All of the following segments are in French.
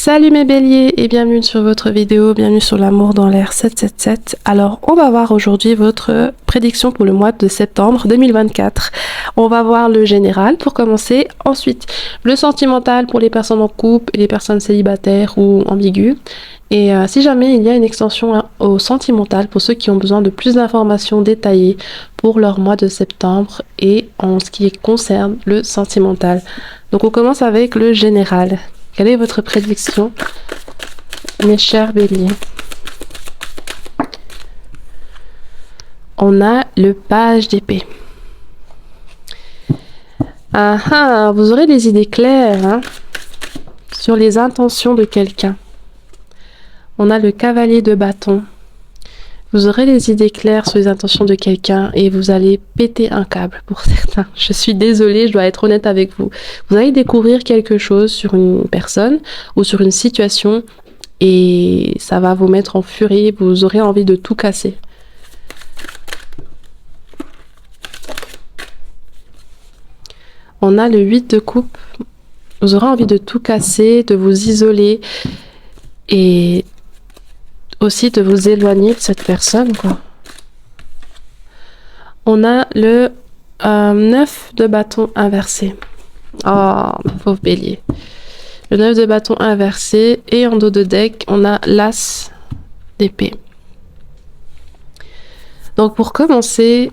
Salut mes béliers et bienvenue sur votre vidéo, bienvenue sur l'amour dans l'air 777. Alors on va voir aujourd'hui votre prédiction pour le mois de septembre 2024. On va voir le général pour commencer, ensuite le sentimental pour les personnes en couple et les personnes célibataires ou ambiguës. Et si jamais il y a une extension au sentimental pour ceux qui ont besoin de plus d'informations détaillées pour leur mois de septembre et en ce qui concerne le sentimental. Donc on commence avec le général. Quelle est votre prédiction, mes chers béliers? On a le page d'épée. Vous aurez des idées claires sur les intentions de quelqu'un. On a le cavalier de bâton. Vous aurez des idées claires sur les intentions de quelqu'un et vous allez péter un câble pour certains. Je suis désolée, je dois être honnête avec vous. Vous allez découvrir quelque chose sur une personne ou sur une situation et ça va vous mettre en furie, vous aurez envie de tout casser. On a le 8 de coupe. Vous aurez envie de tout casser, de vous isoler et aussi de vous éloigner de cette personne, quoi. On a le 9 de bâton inversé. Oh, pauvre bélier. Le 9 de bâton inversé et en dos de deck, on a l'as d'épée. Donc pour commencer,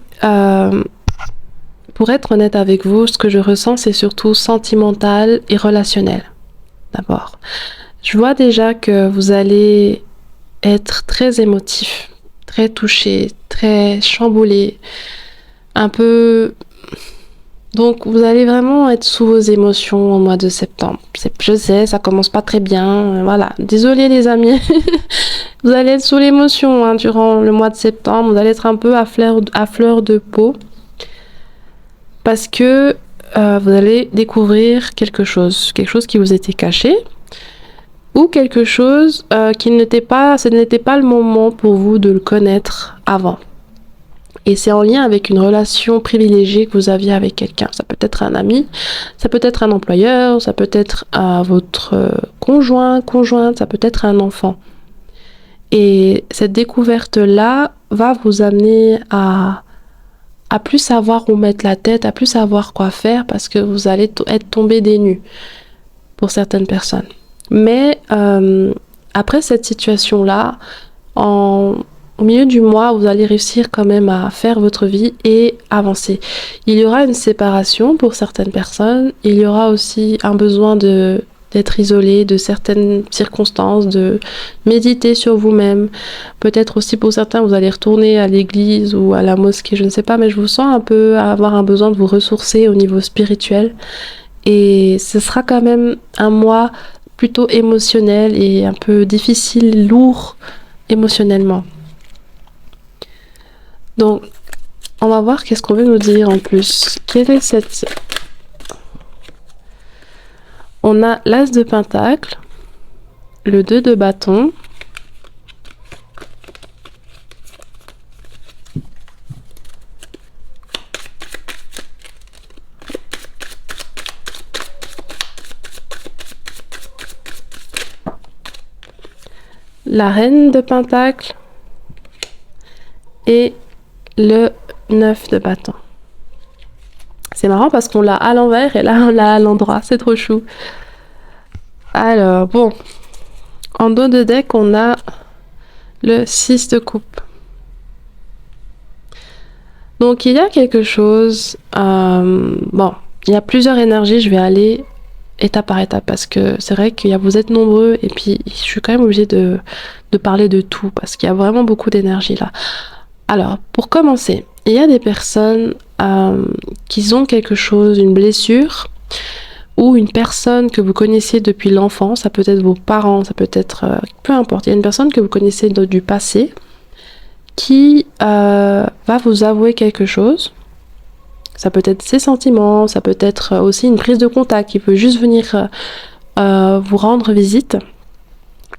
pour être honnête avec vous, ce que je ressens, c'est surtout sentimental et relationnel. D'abord, je vois déjà que vous allez être très émotif, très touché, très chamboulé, un peu... Donc vous allez vraiment être sous vos émotions au mois de septembre. Je sais, ça commence pas très bien, voilà. Désolé les amis, vous allez être sous l'émotion durant le mois de septembre, vous allez être un peu à fleur de peau, parce que vous allez découvrir quelque chose qui vous était caché, ou quelque chose ce n'était pas le moment pour vous de le connaître avant. Et c'est en lien avec une relation privilégiée que vous aviez avec quelqu'un. Ça peut être un ami, ça peut être un employeur, ça peut être votre conjointe, ça peut être un enfant. Et cette découverte-là va vous amener à plus savoir où mettre la tête, à plus savoir quoi faire, parce que vous allez être tombé des nues pour certaines personnes. Mais après cette situation-là, au milieu du mois, vous allez réussir quand même à faire votre vie et avancer. Il y aura une séparation pour certaines personnes. Il y aura aussi un besoin d'être isolé de certaines circonstances, de méditer sur vous-même. Peut-être aussi pour certains, vous allez retourner à l'église ou à la mosquée, je ne sais pas, mais je vous sens un peu avoir un besoin de vous ressourcer au niveau spirituel. Et ce sera quand même un mois plutôt émotionnel et un peu difficile, lourd émotionnellement. Donc, on va voir qu'est-ce qu'on veut nous dire en plus. Quelle est cette... On a l'as de pentacle, le 2 de bâton, la reine de pentacle et le 9 de bâton. C'est marrant parce qu'on l'a à l'envers et là on l'a à l'endroit, c'est trop chou. Alors bon, en dos de deck on a le 6 de coupe. Donc il y a quelque chose, bon, il y a plusieurs énergies, je vais aller étape par étape parce que c'est vrai que vous êtes nombreux et puis je suis quand même obligée de parler de tout parce qu'il y a vraiment beaucoup d'énergie là. Alors, pour commencer, il y a des personnes qui ont quelque chose, une blessure, ou une personne que vous connaissez depuis l'enfance, ça peut être vos parents, ça peut être... peu importe, il y a une personne que vous connaissez du passé qui va vous avouer quelque chose. Ça peut être ses sentiments, ça peut être aussi une prise de contact qui peut juste venir vous rendre visite.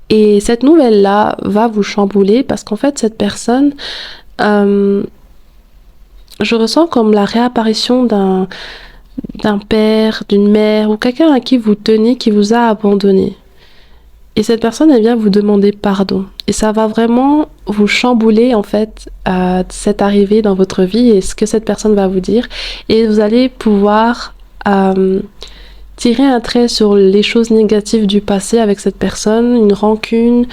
Et cette nouvelle-là va vous chambouler parce qu'en fait, cette personne... je ressens comme la réapparition d'un père, d'une mère ou quelqu'un à qui vous tenez, qui vous a abandonné. Et cette personne, elle vient vous demander pardon. Et ça va vraiment vous chambouler, en fait, cette arrivée dans votre vie et ce que cette personne va vous dire. Et vous allez pouvoir tirer un trait sur les choses négatives du passé avec cette personne, une rancune.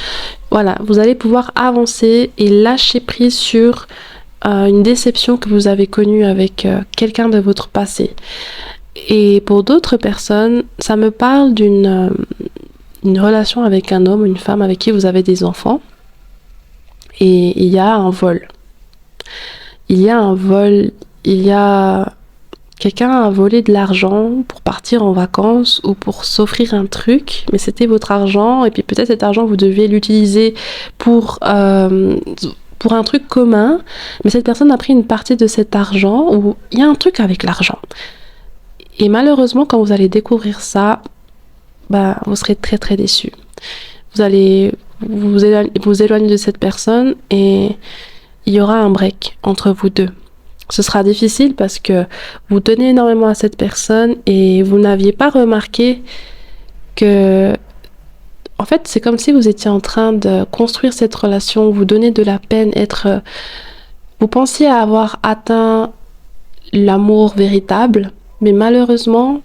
Voilà, vous allez pouvoir avancer et lâcher prise sur une déception que vous avez connue avec quelqu'un de votre passé. Et pour d'autres personnes, ça me parle d'une une relation avec un homme ou une femme avec qui vous avez des enfants et il y a un vol. Il y a un vol, il y a quelqu'un a volé de l'argent pour partir en vacances ou pour s'offrir un truc, mais c'était votre argent et puis peut-être cet argent vous deviez l'utiliser pour un truc commun, mais cette personne a pris une partie de cet argent ou il y a un truc avec l'argent. Et malheureusement, quand vous allez découvrir ça, vous serez très très déçu. Vous allez vous éloigner de cette personne et il y aura un break entre vous deux. Ce sera difficile parce que vous tenez énormément à cette personne et vous n'aviez pas remarqué que... En fait, c'est comme si vous étiez en train de construire cette relation, vous donner de la peine, vous pensiez avoir atteint l'amour véritable, mais malheureusement,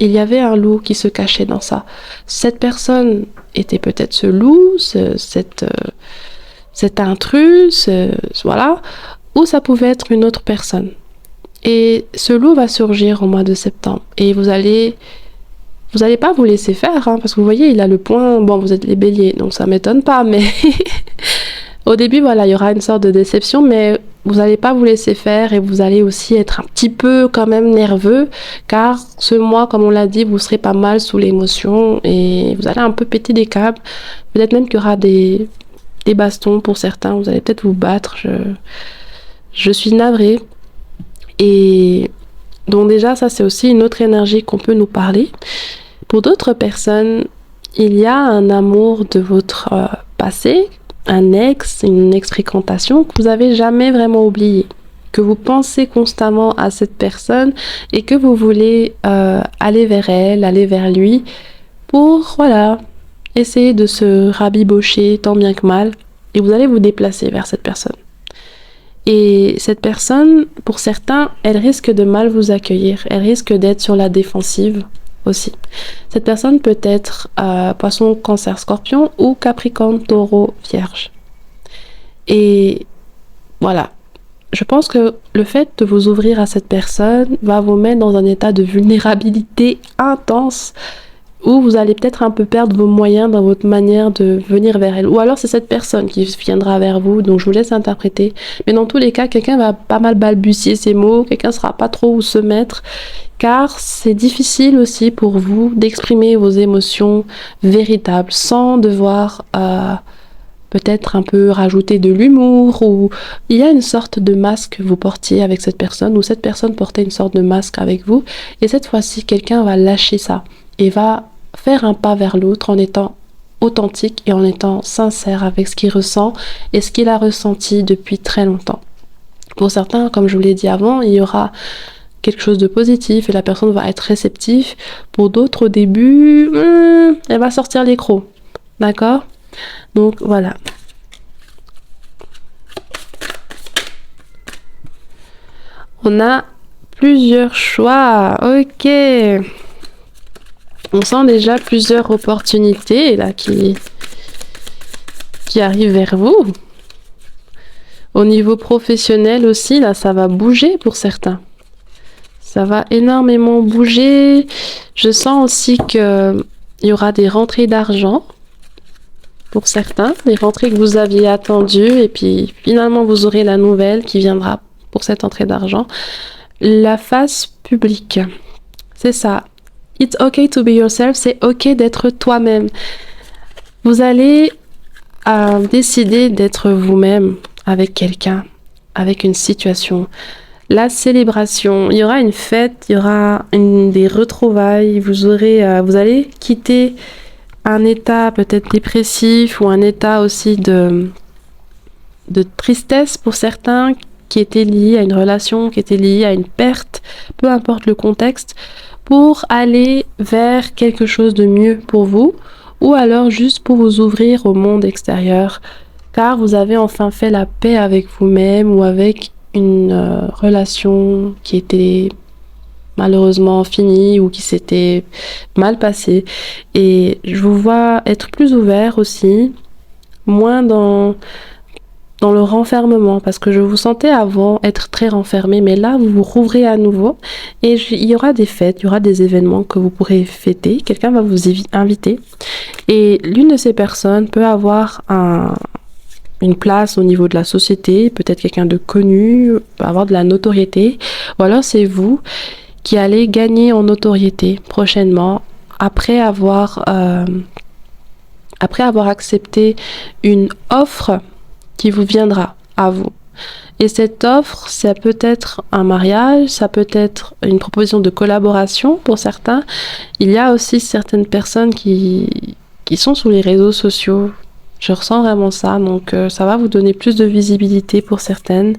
il y avait un loup qui se cachait dans ça. Cette personne était peut-être ce loup, cet intrus, voilà, ou ça pouvait être une autre personne. Et ce loup va surgir au mois de septembre. Et vous allez pas vous laisser faire, hein, parce que vous voyez, il a le point... Bon, vous êtes les béliers, donc ça m'étonne pas, mais... Au début, voilà, il y aura une sorte de déception, mais vous n'allez pas vous laisser faire et vous allez aussi être un petit peu quand même nerveux, car ce mois, comme on l'a dit, vous serez pas mal sous l'émotion et vous allez un peu péter des câbles. Peut-être même qu'il y aura des bastons pour certains, vous allez peut-être vous battre. Je suis navrée. Et donc déjà, ça c'est aussi une autre énergie qu'on peut nous parler. Pour d'autres personnes, il y a un amour de votre passé, un ex, une ex-fréquentation que vous n'avez jamais vraiment oublié, que vous pensez constamment à cette personne et que vous voulez aller vers elle, aller vers lui pour, voilà, essayer de se rabibocher tant bien que mal et vous allez vous déplacer vers cette personne. Et cette personne, pour certains, elle risque de mal vous accueillir, elle risque d'être sur la défensive aussi. Cette personne peut être Poisson, Cancer, Scorpion ou Capricorne, Taureau, Vierge. Et voilà, je pense que le fait de vous ouvrir à cette personne va vous mettre dans un état de vulnérabilité intense où vous allez peut-être un peu perdre vos moyens dans votre manière de venir vers elle. Ou alors c'est cette personne qui viendra vers vous, donc je vous laisse interpréter. Mais dans tous les cas, quelqu'un va pas mal balbutier ses mots, quelqu'un ne saura pas trop où se mettre, car c'est difficile aussi pour vous d'exprimer vos émotions véritables sans devoir peut-être un peu rajouter de l'humour, ou il y a une sorte de masque que vous portiez avec cette personne, ou cette personne portait une sorte de masque avec vous, et cette fois-ci, quelqu'un va lâcher ça et va faire un pas vers l'autre en étant authentique et en étant sincère avec ce qu'il ressent et ce qu'il a ressenti depuis très longtemps. Pour certains, comme je vous l'ai dit avant, il y aura quelque chose de positif et la personne va être réceptive. Pour d'autres, au début, elle va sortir les crocs. D'accord ? Donc voilà. On a plusieurs choix. Ok. On sent déjà plusieurs opportunités là qui arrivent vers vous. Au niveau professionnel aussi, là, ça va bouger pour certains. Ça va énormément bouger. Je sens aussi qu'il y aura des rentrées d'argent pour certains, des rentrées que vous aviez attendues et puis finalement vous aurez la nouvelle qui viendra pour cette entrée d'argent. La face publique, c'est ça. It's okay to be yourself, c'est ok d'être toi-même. Vous allez décider d'être vous-même avec quelqu'un, avec une situation. La célébration, il y aura une fête, il y aura des retrouvailles, vous allez quitter un état peut-être dépressif ou un état aussi de tristesse pour certains qui était lié à une relation, qui était lié à une perte, peu importe le contexte, pour aller vers quelque chose de mieux pour vous ou alors juste pour vous ouvrir au monde extérieur, car vous avez enfin fait la paix avec vous-même ou avec une relation qui était malheureusement finie ou qui s'était mal passée. Et je vous vois être plus ouvert aussi, moins dans le renfermement, parce que je vous sentais avant être très renfermé, mais là, vous vous rouvrez à nouveau et il y aura des fêtes, il y aura des événements que vous pourrez fêter, quelqu'un va vous inviter et l'une de ces personnes peut avoir une place au niveau de la société, peut-être quelqu'un de connu, peut avoir de la notoriété, ou alors c'est vous qui allez gagner en notoriété prochainement après avoir accepté une offre qui vous viendra à vous. Et cette offre, ça peut être un mariage, ça peut être une proposition de collaboration pour certains. Il y a aussi certaines personnes qui sont sur les réseaux sociaux. Je ressens vraiment ça, donc ça va vous donner plus de visibilité pour certaines.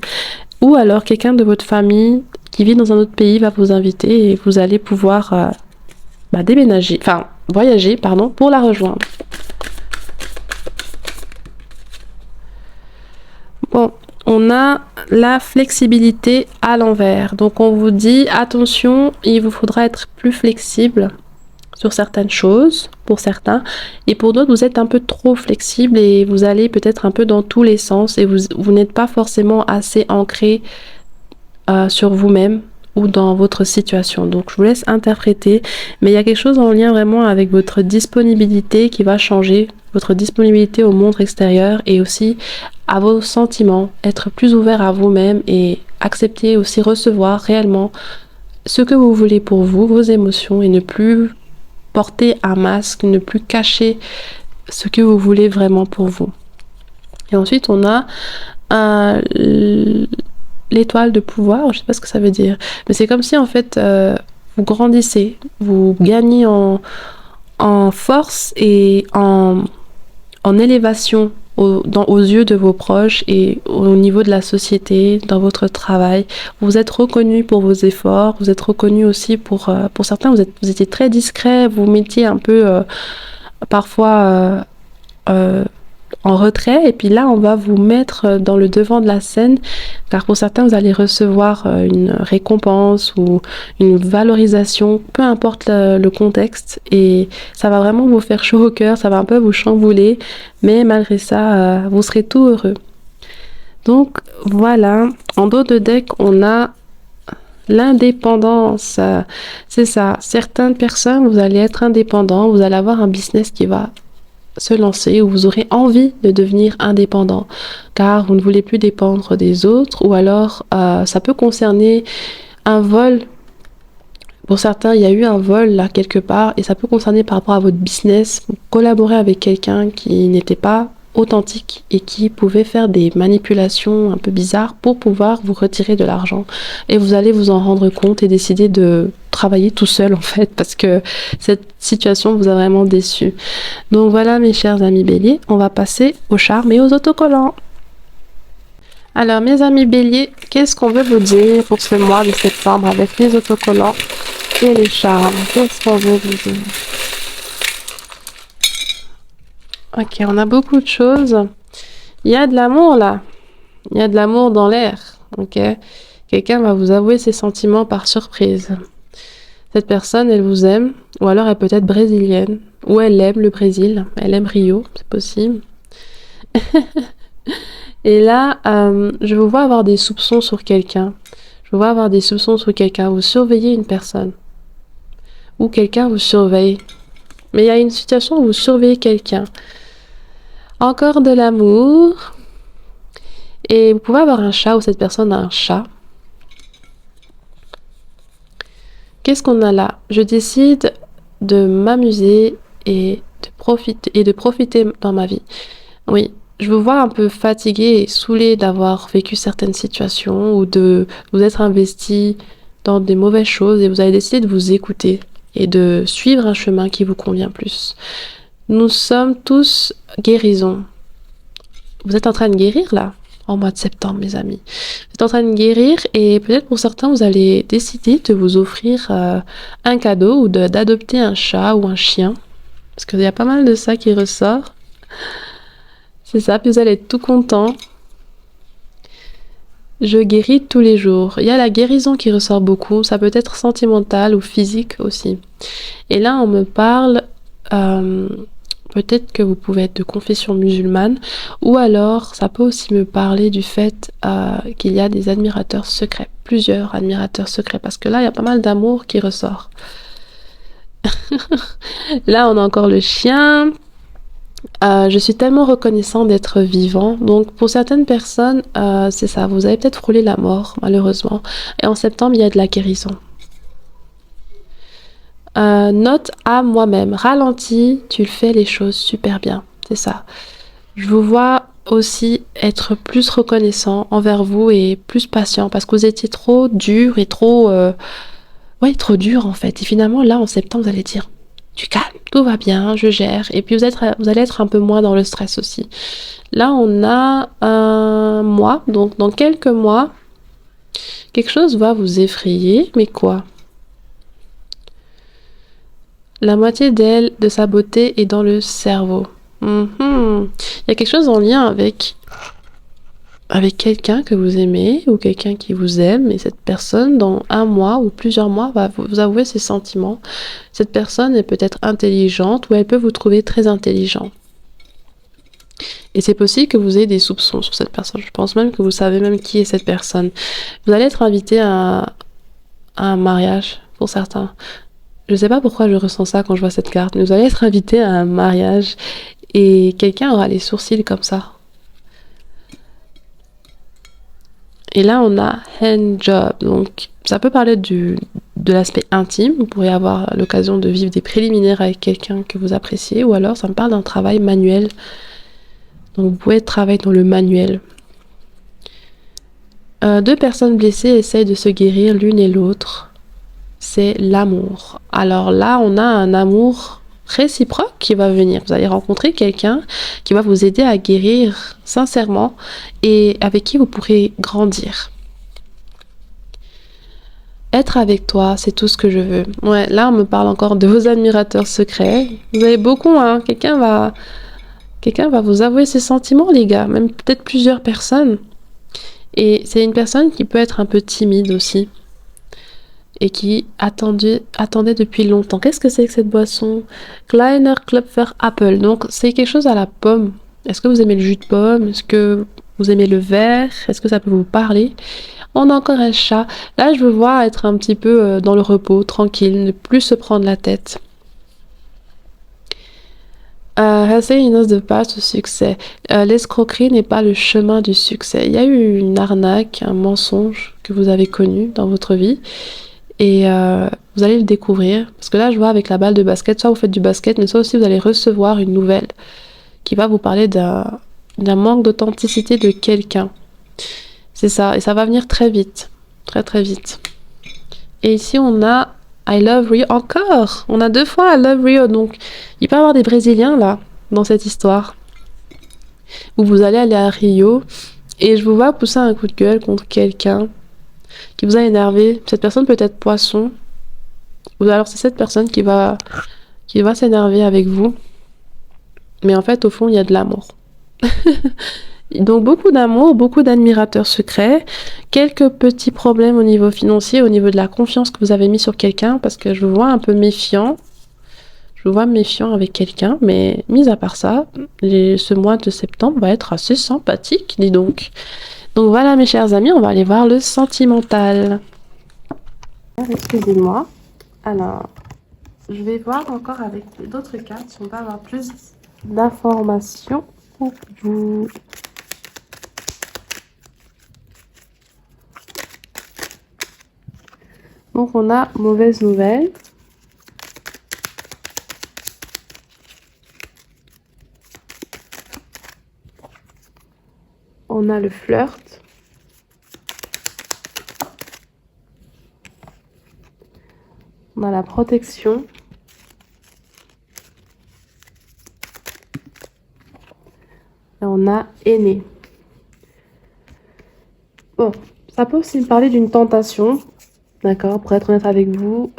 Ou alors quelqu'un de votre famille qui vit dans un autre pays va vous inviter et vous allez pouvoir voyager, pour la rejoindre. Bon, on a la flexibilité à l'envers. Donc on vous dit, attention, il vous faudra être plus flexible sur certaines choses, pour certains. Et pour d'autres, vous êtes un peu trop flexible et vous allez peut-être un peu dans tous les sens et vous n'êtes pas forcément assez ancré sur vous-même ou dans votre situation. Donc je vous laisse interpréter, mais il y a quelque chose en lien vraiment avec votre disponibilité qui va changer, votre disponibilité au monde extérieur et aussi à vos sentiments, être plus ouvert à vous-même et accepter aussi recevoir réellement ce que vous voulez pour vous, vos émotions et ne plus porter un masque, ne plus cacher ce que vous voulez vraiment pour vous. Et ensuite on a l'étoile de pouvoir, je sais pas ce que ça veut dire, mais c'est comme si en fait vous grandissez, vous gagnez en force et en élévation aux yeux de vos proches et au niveau de la société, dans votre travail. Vous êtes reconnu pour vos efforts, vous êtes reconnu aussi pour certains, vous étiez très discret, vous mettiez un peu parfois en retrait et puis là on va vous mettre dans le devant de la scène car pour certains vous allez recevoir une récompense ou une valorisation, peu importe le contexte et ça va vraiment vous faire chaud au cœur, ça va un peu vous chambouler mais malgré ça vous serez tout heureux. Donc voilà, en dos de deck on a l'indépendance, c'est ça, certaines personnes vous allez être indépendant, vous allez avoir un business qui va se lancer où vous aurez envie de devenir indépendant car vous ne voulez plus dépendre des autres ou alors ça peut concerner un vol. Pour certains, il y a eu un vol là quelque part et ça peut concerner par rapport à votre business, vous collaborez avec quelqu'un qui n'était pas authentique et qui pouvait faire des manipulations un peu bizarres pour pouvoir vous retirer de l'argent et vous allez vous en rendre compte et décider de travailler tout seul en fait parce que cette situation vous a vraiment déçu. Donc voilà mes chers amis béliers, on va passer au charme et aux autocollants. Alors mes amis béliers, qu'est-ce qu'on veut vous dire pour ce mois de septembre avec les autocollants et les charmes? Qu'est-ce qu'on veut vous dire? Ok, on a beaucoup de choses. Il y a de l'amour là. Il y a de l'amour dans l'air. Ok. Quelqu'un va vous avouer ses sentiments par surprise. Cette personne, elle vous aime, ou alors elle peut être brésilienne, ou elle aime le Brésil, elle aime Rio, c'est possible. Et là, je vous vois avoir des soupçons sur quelqu'un. Je vous vois avoir des soupçons sur quelqu'un. Vous surveillez une personne. Ou quelqu'un vous surveille. Mais il y a une situation où vous surveillez quelqu'un. Encore de l'amour. Et vous pouvez avoir un chat ou cette personne a un chat. Qu'est-ce qu'on a là? Je décide de m'amuser et de profiter dans ma vie. Oui, je vous vois un peu fatigué et saoulé d'avoir vécu certaines situations ou de vous être investi dans des mauvaises choses et vous avez décidé de vous écouter et de suivre un chemin qui vous convient plus. Nous sommes tous guérisons. Vous êtes en train de guérir là, en mois de septembre, mes amis. Vous êtes en train de guérir et peut-être pour certains, vous allez décider de vous offrir un cadeau ou d'adopter un chat ou un chien. Parce qu'il y a pas mal de ça qui ressort. C'est ça, puis vous allez être tout content. Je guéris tous les jours. Il y a la guérison qui ressort beaucoup. Ça peut être sentimental ou physique aussi. Et là, on me parle... peut-être que vous pouvez être de confession musulmane, ou alors ça peut aussi me parler du fait qu'il y a des admirateurs secrets, plusieurs admirateurs secrets, parce que là il y a pas mal d'amour qui ressort. Là on a encore le chien. Je suis tellement reconnaissant d'être vivant, donc pour certaines personnes c'est ça, vous avez peut-être frôlé la mort malheureusement, et en septembre il y a de la guérison. Note à moi-même, ralentis, tu le fais les choses super bien, c'est ça. Je vous vois aussi être plus reconnaissant envers vous et plus patient parce que vous étiez trop dur et trop... ouais, trop dur en fait. Et finalement, là, en septembre, vous allez dire, tu calmes, tout va bien, je gère. Et puis vous allez être un peu moins dans le stress aussi. Là, on a un mois, donc dans quelques mois, quelque chose va vous effrayer, mais quoi? La moitié d'elle, de sa beauté, est dans le cerveau. Il y a quelque chose en lien avec quelqu'un que vous aimez ou quelqu'un qui vous aime et cette personne, dans un mois ou plusieurs mois, va vous avouer ses sentiments. Cette personne est peut-être intelligente ou elle peut vous trouver très intelligent. Et c'est possible que vous ayez des soupçons sur cette personne. Je pense même que vous savez même qui est cette personne. Vous allez être invité à un mariage pour certains. Je sais pas pourquoi je ressens ça quand je vois cette carte, mais vous allez être invité à un mariage et quelqu'un aura les sourcils comme ça. Et là, on a hand job. Donc, ça peut parler de l'aspect intime. Vous pourriez avoir l'occasion de vivre des préliminaires avec quelqu'un que vous appréciez. Ou alors, ça me parle d'un travail manuel. Donc, vous pouvez travailler dans le manuel. Deux personnes blessées essayent de se guérir l'une et l'autre. C'est l'amour. Alors là, on a un amour réciproque qui va venir. Vous allez rencontrer quelqu'un qui va vous aider à guérir sincèrement et avec qui vous pourrez grandir. Être avec toi, c'est tout ce que je veux. Ouais, là, on me parle encore de vos admirateurs secrets. Vous avez beaucoup, hein. Quelqu'un va vous avouer ses sentiments, les gars. Même peut-être plusieurs personnes. Et c'est une personne qui peut être un peu timide aussi. Et qui attendait depuis longtemps. Qu'est-ce que c'est que cette boisson? Kleiner Klopfer Apple. Donc, c'est quelque chose à la pomme. Est-ce que vous aimez le jus de pomme? Est-ce que vous aimez le verre? Est-ce que ça peut vous parler? On a encore un chat. Là, je veux voir être un petit peu dans le repos, tranquille, ne plus se prendre la tête. Essayer une os de passe au succès. L'escroquerie n'est pas le chemin du succès. Il y a eu une arnaque, un mensonge que vous avez connu dans votre vie. Et vous allez le découvrir. Parce que là, je vois avec la balle de basket, soit vous faites du basket, mais soit aussi vous allez recevoir une nouvelle qui va vous parler d'un manque d'authenticité de quelqu'un. C'est ça. Et ça va venir très vite. Très, très vite. Et ici, on a I Love Rio. Encore! On a 2 fois I Love Rio. Donc, il peut y avoir des Brésiliens, là, dans cette histoire. Où vous allez aller à Rio. Et je vous vois pousser un coup de gueule contre quelqu'un qui vous a énervé. Cette personne peut être poisson. Ou alors c'est cette personne qui va s'énerver avec vous. Mais en fait, au fond, il y a de l'amour. Donc beaucoup d'amour, beaucoup d'admirateurs secrets, quelques petits problèmes au niveau financier, au niveau de la confiance que vous avez mis sur quelqu'un, parce que je vous vois un peu méfiant. Je vous vois méfiant avec quelqu'un, mais mis à part ça, ce mois de septembre va être assez sympathique, dis donc. Donc voilà mes chers amis, on va aller voir le sentimental. Excusez-moi. Alors, je vais voir encore avec d'autres cartes si on va avoir plus d'informations pour vous. Donc on a mauvaise nouvelle. On a le flirt. On a la protection. Et on a aîné. Bon, ça peut aussi me parler d'une tentation. D'accord, pour être honnête avec vous,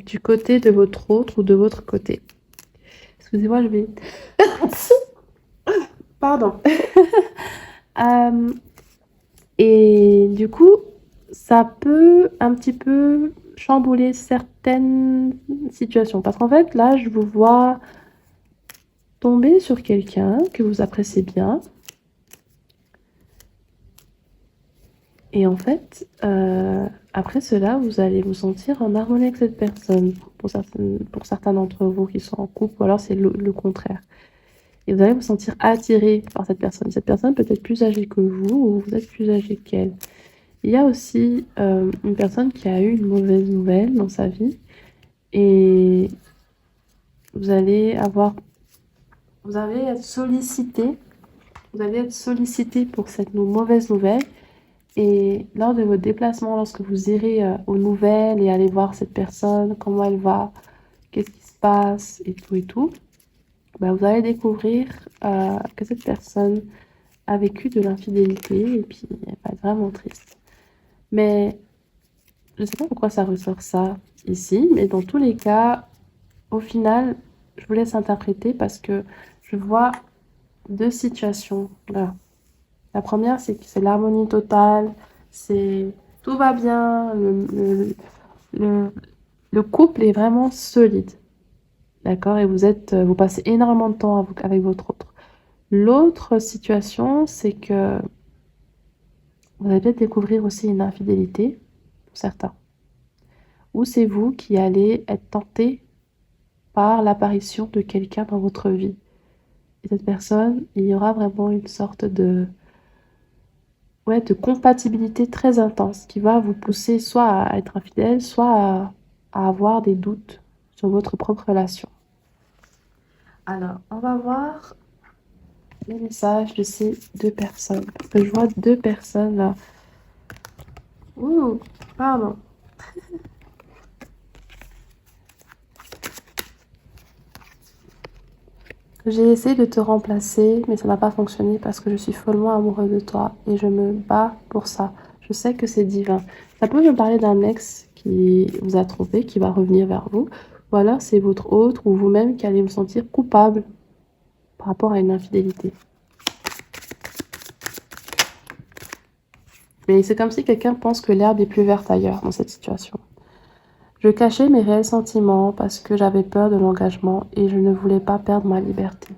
du côté de votre autre ou de votre côté. Excusez-moi, je vais... Pardon. Euh, et du coup, ça peut un petit peu chambouler certaines situations. Parce qu'en fait, là, je vous vois tomber sur quelqu'un que vous appréciez bien. Et en fait, après cela, vous allez vous sentir en harmonie avec cette personne. Pour certains d'entre vous qui sont en couple, ou alors c'est le contraire. Et vous allez vous sentir attiré par cette personne. Cette personne peut être plus âgée que vous ou vous êtes plus âgé qu'elle. Il y a aussi une personne qui a eu une mauvaise nouvelle dans sa vie et vous allez être sollicité. Vous allez être sollicité pour cette mauvaise nouvelle. Et lors de votre déplacement, lorsque vous irez aux nouvelles et allez voir cette personne, comment elle va, qu'est-ce qui se passe et tout, ben vous allez découvrir que cette personne a vécu de l'infidélité et puis elle va être vraiment triste. Mais je ne sais pas pourquoi ça ressort ça ici, mais dans tous les cas, au final, je vous laisse interpréter parce que je vois deux situations là. La première, c'est que c'est l'harmonie totale, c'est tout va bien, le, le couple est vraiment solide, d'accord? Et vous passez énormément de temps avec votre autre. L'autre situation, c'est que vous allez peut-être découvrir aussi une infidélité, pour certains. Ou c'est vous qui allez être tenté par l'apparition de quelqu'un dans votre vie. Et cette personne, il y aura vraiment une sorte de compatibilité très intense qui va vous pousser soit à être infidèle, soit à avoir des doutes sur votre propre relation. Alors, on va voir les messages de ces deux personnes. Parce que je vois deux personnes là. Ouh, pardon. J'ai essayé de te remplacer, mais ça n'a pas fonctionné parce que je suis follement amoureux de toi et je me bats pour ça. Je sais que c'est divin. Ça peut me parler d'un ex qui vous a trompé, qui va revenir vers vous, ou alors c'est votre autre ou vous-même qui allez vous sentir coupable par rapport à une infidélité. Mais c'est comme si quelqu'un pense que l'herbe est plus verte ailleurs dans cette situation. Je cachais mes réels sentiments parce que j'avais peur de l'engagement et je ne voulais pas perdre ma liberté.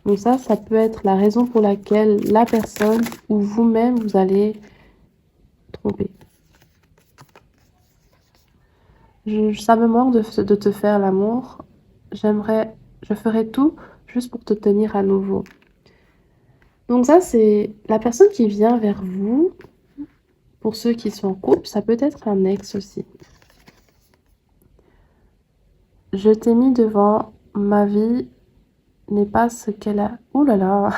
Donc ça peut être la raison pour laquelle la personne ou vous-même, vous allez tromper. Ça me manque de te faire l'amour. Je ferai tout juste pour te tenir à nouveau. Donc ça, c'est la personne qui vient vers vous. Pour ceux qui sont en couple, ça peut être un ex aussi. Je t'ai mis devant ma vie n'est pas ce qu'elle a... Ouh là là.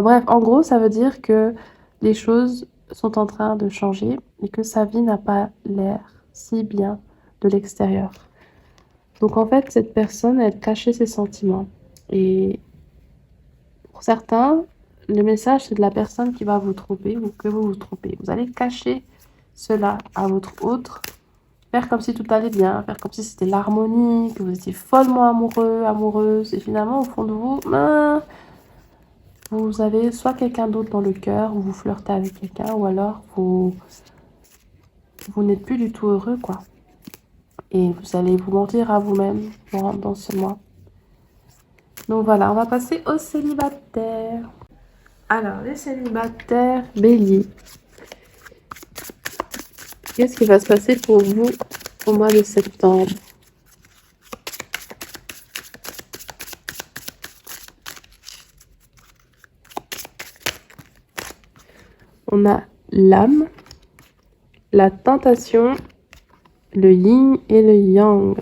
Bref, en gros, ça veut dire que les choses sont en train de changer et que sa vie n'a pas l'air si bien de l'extérieur. Donc en fait, cette personne, elle cachait ses sentiments. Et pour certains, le message, c'est de la personne qui va vous tromper ou que vous vous trompez. Vous allez cacher cela à votre autre, faire comme si tout allait bien, faire comme si c'était l'harmonie, que vous étiez follement amoureux, amoureuse. Et finalement, au fond de vous, vous avez soit quelqu'un d'autre dans le cœur, ou vous flirtez avec quelqu'un, ou alors vous n'êtes plus du tout heureux, quoi. Et vous allez vous mentir à vous-même dans ce mois. Donc voilà, on va passer aux célibataires. Alors, les célibataires, Bélier. Qu'est-ce qui va se passer pour vous au mois de septembre? On a l'âme, la tentation, le yin et le yang.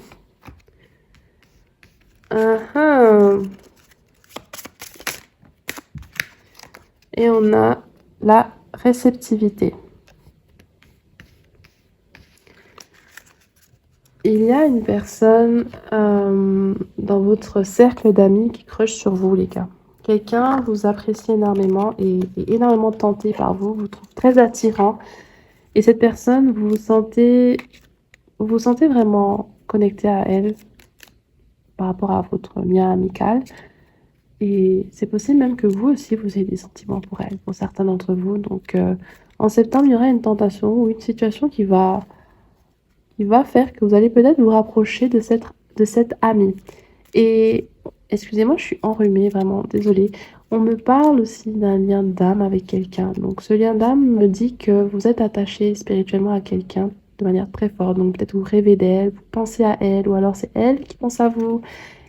Et on a la réceptivité. Il y a une personne dans votre cercle d'amis qui crush sur vous, les gars. Quelqu'un vous apprécie énormément et est énormément tenté par vous, vous trouve très attirant. Et cette personne, vous vous sentez vraiment connecté à elle. par rapport à votre lien amical. Et c'est possible même que vous aussi, vous ayez des sentiments pour elle, pour certains d'entre vous. Donc, en septembre, il y aura une tentation ou une situation qui va faire que vous allez peut-être vous rapprocher de cette amie. Et excusez-moi, je suis enrhumée, vraiment, désolée. On me parle aussi d'un lien d'âme avec quelqu'un. Donc, ce lien d'âme me dit que vous êtes attaché spirituellement à quelqu'un de manière très forte. Donc, peut-être vous rêvez d'elle, vous pensez à elle, ou alors c'est elle qui pense à vous.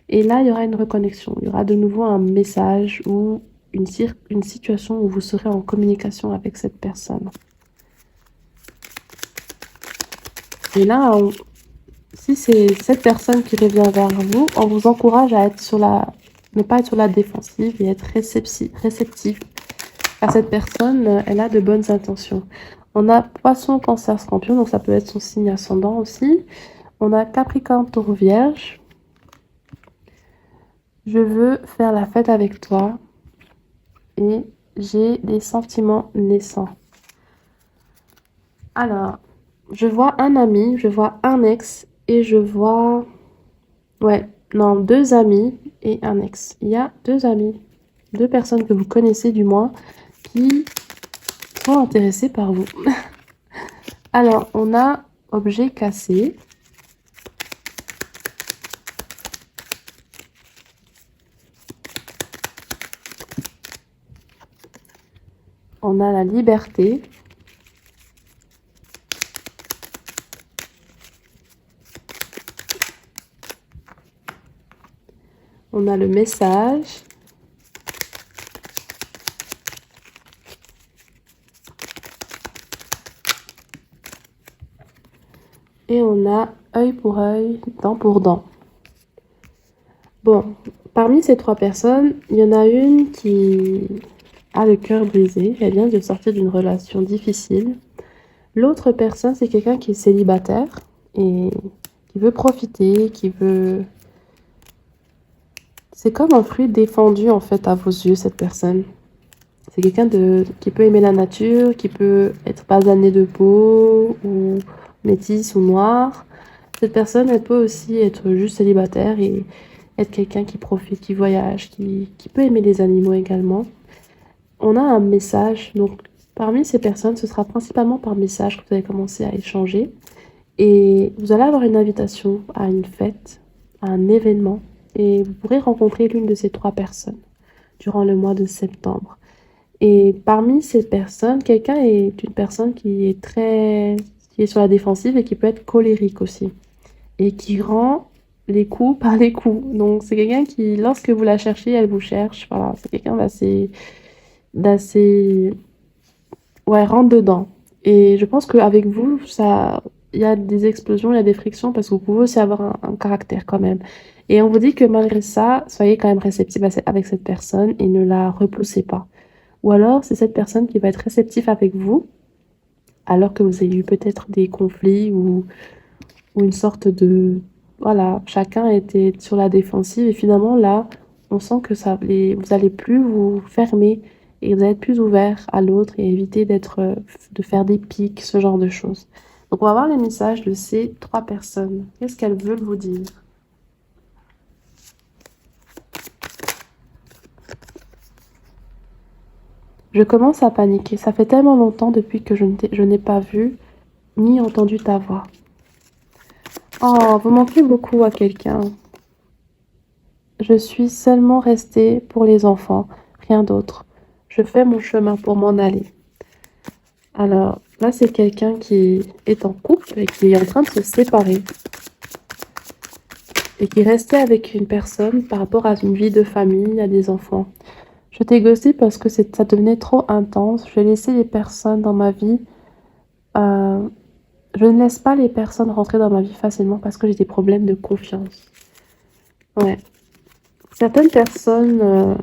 Et là, il y aura une reconnexion. Il y aura de nouveau un message ou une situation où vous serez en communication avec cette personne. Et là, si c'est cette personne qui revient vers vous, on vous encourage à être ne pas être sur la défensive et être réceptif. Car cette personne, elle a de bonnes intentions. On a Poisson, Cancer, Scorpion, donc ça peut être son signe ascendant aussi. On a Capricorne, Taureau, Vierge. Je veux faire la fête avec toi et j'ai des sentiments naissants. Alors, je vois un ami, je vois un ex et je vois... Ouais, non, 2 amis et un ex. Il y a 2 amis, 2 personnes que vous connaissez du moins, qui sont intéressées par vous. Alors, on a objet cassé. On a la liberté. On a le message. Et on a œil pour œil, dent pour dent. Bon, parmi ces 3 personnes, il y en a une qui a le cœur brisé. Elle vient de sortir d'une relation difficile. L'autre personne, c'est quelqu'un qui est célibataire et qui veut profiter, qui veut... C'est comme un fruit défendu en fait à vos yeux, cette personne. C'est quelqu'un qui peut aimer la nature, qui peut être basané de peau ou métisse ou noire. Cette personne, elle peut aussi être juste célibataire et être quelqu'un qui profite, qui voyage, qui peut aimer les animaux également. On a un message, donc parmi ces personnes, ce sera principalement par message que vous allez commencer à échanger. Et vous allez avoir une invitation à une fête, à un événement, et vous pourrez rencontrer l'une de ces 3 personnes durant le mois de septembre. Et parmi ces personnes, quelqu'un est une personne qui est sur la défensive et qui peut être colérique aussi. Et qui rend les coups par les coups. Donc c'est quelqu'un qui, lorsque vous la cherchez, elle vous cherche. Voilà, c'est quelqu'un d'assez, ouais, rentre dedans. Et je pense qu'avec vous, il y a des explosions, il y a des frictions parce que vous pouvez aussi avoir un caractère quand même. Et on vous dit que malgré ça, soyez quand même réceptif avec cette personne et ne la repoussez pas. Ou alors, c'est cette personne qui va être réceptive avec vous, alors que vous avez eu peut-être des conflits ou une sorte de... Voilà, chacun était sur la défensive et finalement là, on sent que vous allez plus vous fermer et vous allez être plus ouvert à l'autre et éviter de faire des pics, ce genre de choses. Donc on va voir les messages de ces 3 personnes. Qu'est-ce qu'elles veulent vous dire? Je commence à paniquer. Ça fait tellement longtemps depuis que je n'ai pas vu ni entendu ta voix. Oh, vous manquez beaucoup à quelqu'un. Je suis seulement restée pour les enfants, rien d'autre. Je fais mon chemin pour m'en aller. Alors, là, c'est quelqu'un qui est en couple et qui est en train de se séparer. Et qui restait avec une personne par rapport à une vie de famille, à des enfants. Je t'ai ghosté parce que ça devenait trop intense. Je laissais les personnes dans ma vie. Je ne laisse pas les personnes rentrer dans ma vie facilement parce que j'ai des problèmes de confiance. Ouais. Certaines personnes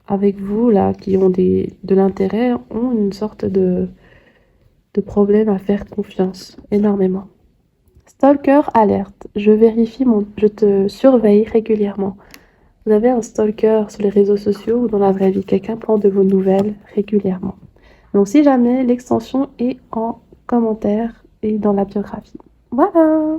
avec vous, là, qui ont de l'intérêt, ont une sorte de problème à faire confiance, énormément. Stalker alerte. Je te surveille régulièrement. Vous avez un stalker sur les réseaux sociaux ou dans la vraie vie. Quelqu'un prend de vos nouvelles régulièrement. Donc si jamais, l'extension est en commentaire et dans la biographie. Voilà!